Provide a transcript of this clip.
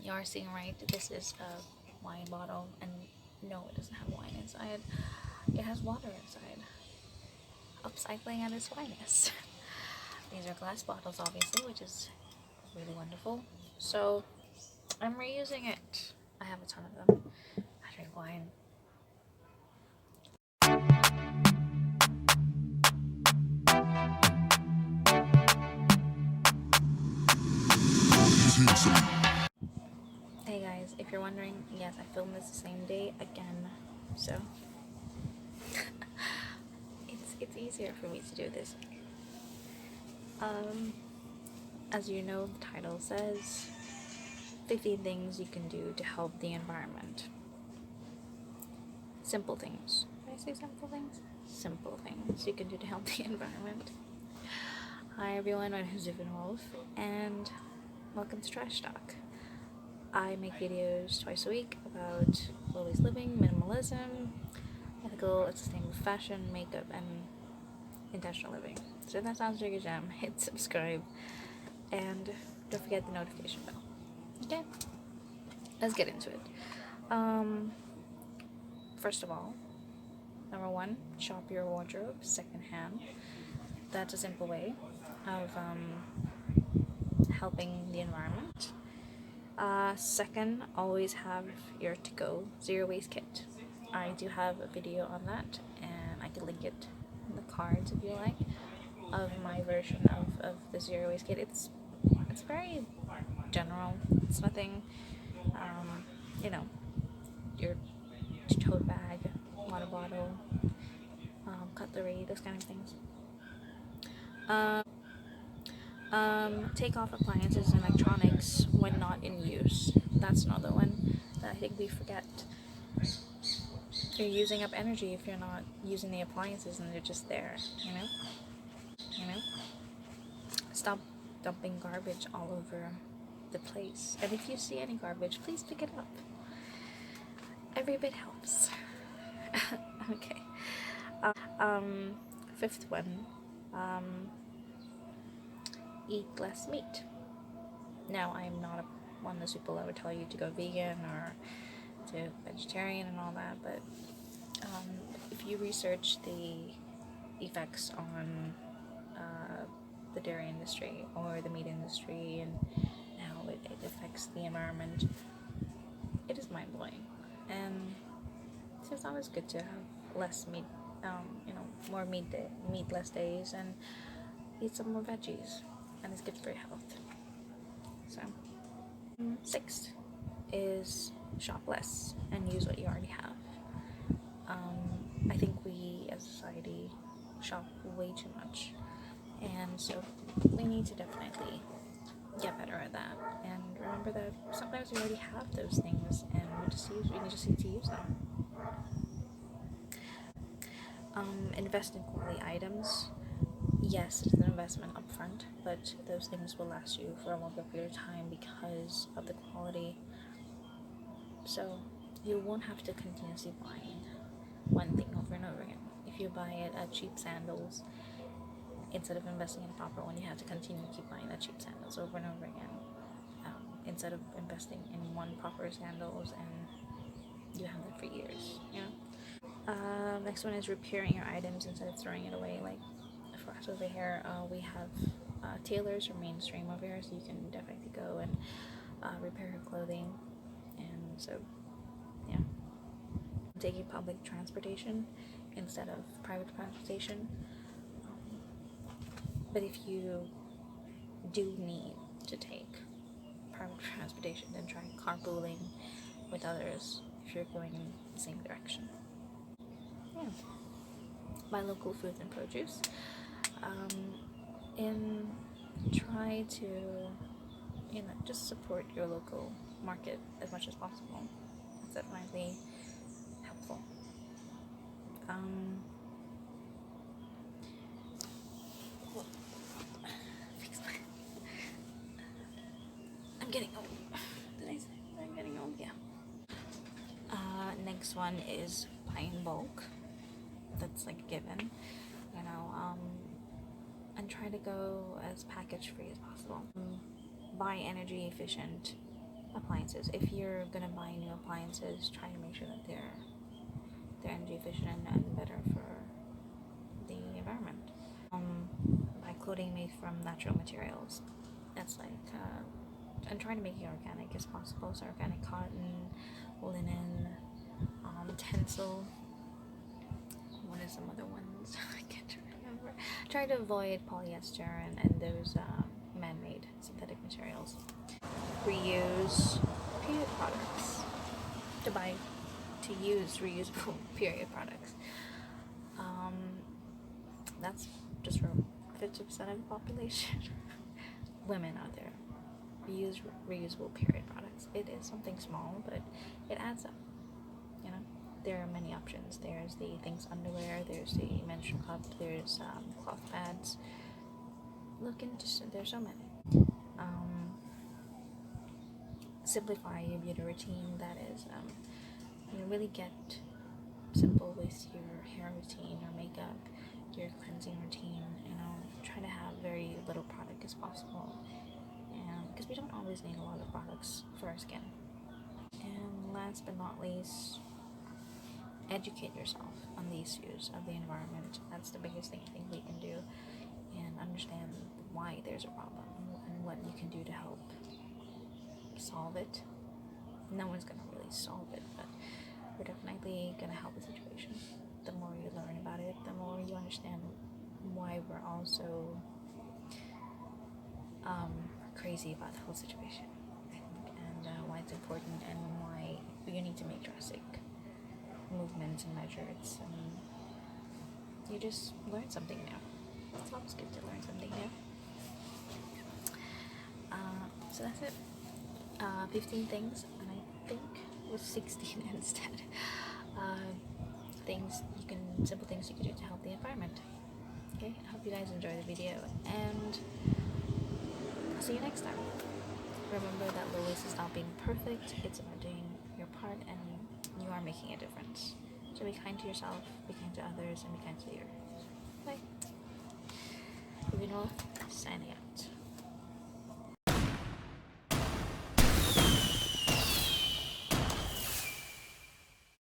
You are seeing right, this is a wine bottle, and no, it doesn't have wine inside. It has water inside. Upcycling at its finest. These are glass bottles, obviously, which is really wonderful. So I'm reusing it. I have a ton of them. I drink wine. Hey guys, if you're wondering, yes, I filmed this the same day again, so it's easier for me to do this. As you know, the title says 15 things you can do to help the environment. Simple things. Did I say simple things? Simple things you can do to help the environment. Hi everyone, my name is Vivienne, and welcome to Trash Talk. I make videos twice a week about Ollis living, minimalism, ethical and sustainable fashion, makeup, and intentional living. So if that sounds like a jam, hit subscribe and don't forget the notification bell. Okay, let's get into it. First of all, number one, shop your wardrobe secondhand. That's a simple way of helping the environment. Second, always have your to-go zero waste kit. I do have a video on that, and I can link it in the cards if you like, of my version of the zero waste kit. It's very general. It's nothing, your tote bag, water bottle, cutlery, those kind of things. Take off appliances and electronics when not in use. That's another one that I think we forget. You're using up energy if you're not using the appliances and they're just there, you know? Stop dumping garbage all over the place. And if you see any garbage, please pick it up. Every bit helps. Okay. Fifth one, eat less meat. Now, I'm not one of those people that would tell you to go vegan or to vegetarian and all that, but if you research the effects on the dairy industry or the meat industry and how it affects the environment, it is mind-blowing. And so it's always good to have less meat, more meatless days, and eat some more veggies, and it's good for your health. So, sixth is shop less and use what you already have. I think we as a society shop way too much, and so we need to definitely get better at that. And remember that sometimes we already have those things, and we just need to use them. Invest in quality items. Yes, it's an investment up front, but those things will last you for a longer period of time because of the quality. So you won't have to continuously buy one thing over and over again. If you buy it at cheap sandals, instead of investing in a proper one, you have to continue to keep buying that cheap sandals over and over again. Instead of investing in one proper sandals, and you have them for years, Next one is repairing your items instead of throwing it away. Like for us over here, we have tailors or mainstream over here, so you can definitely go and repair your clothing. And so, yeah, taking public transportation instead of private transportation. But if you do need to take private transportation, then try carpooling with others if you're going in the same direction. Yeah. Buy local foods and produce. And try to, just support your local market as much as possible. That's definitely helpful. I'm getting old. Did I say I'm getting old? Yeah. Next one is buy in bulk. That's like a given, and try to go as package free as possible. Buy energy efficient appliances. If you're gonna buy new appliances, try to make sure that they're energy efficient and better for the environment. Buy clothing made from natural materials. That's like, and trying to make it organic as possible. So organic cotton, linen, tencel. What are some other ones? I can't remember. Try to avoid polyester and those man-made synthetic materials. Reuse period products. To use reusable period products. That's just for 50% of the population. Women out there. Reuse reusable period products. It is something small, but it adds up. You know, there are many options. There's the things underwear. There's the menstrual cup. There's cloth pads. There's so many. Simplify your beauty routine. That is, really get simple with your hair routine or makeup, your cleansing routine. Try to have very little product as possible, and because we don't always need a lot of products for our skin. And last but not least, educate yourself on the issues of the environment. That's the biggest thing I think we can do, and understand why there's a problem and what you can do to help solve it. No one's gonna really solve it, but we're definitely gonna help the situation. The more you learn about it, the more you understand why we're all so crazy about the whole situation, I think, and why it's important, and why you need to make drastic movements and measures, and you just learn something new. It's always good to learn something new. So that's it. 15 things, and I think it was 16 instead. Simple things you can do to help the environment. Okay, I hope you guys enjoy the video, and I'll see you next time. Remember that Ollis is not being perfect. it's about doing your part, and you are making a difference. So be kind to yourself, be kind to others, and be kind to yours. Bye. Vivienne.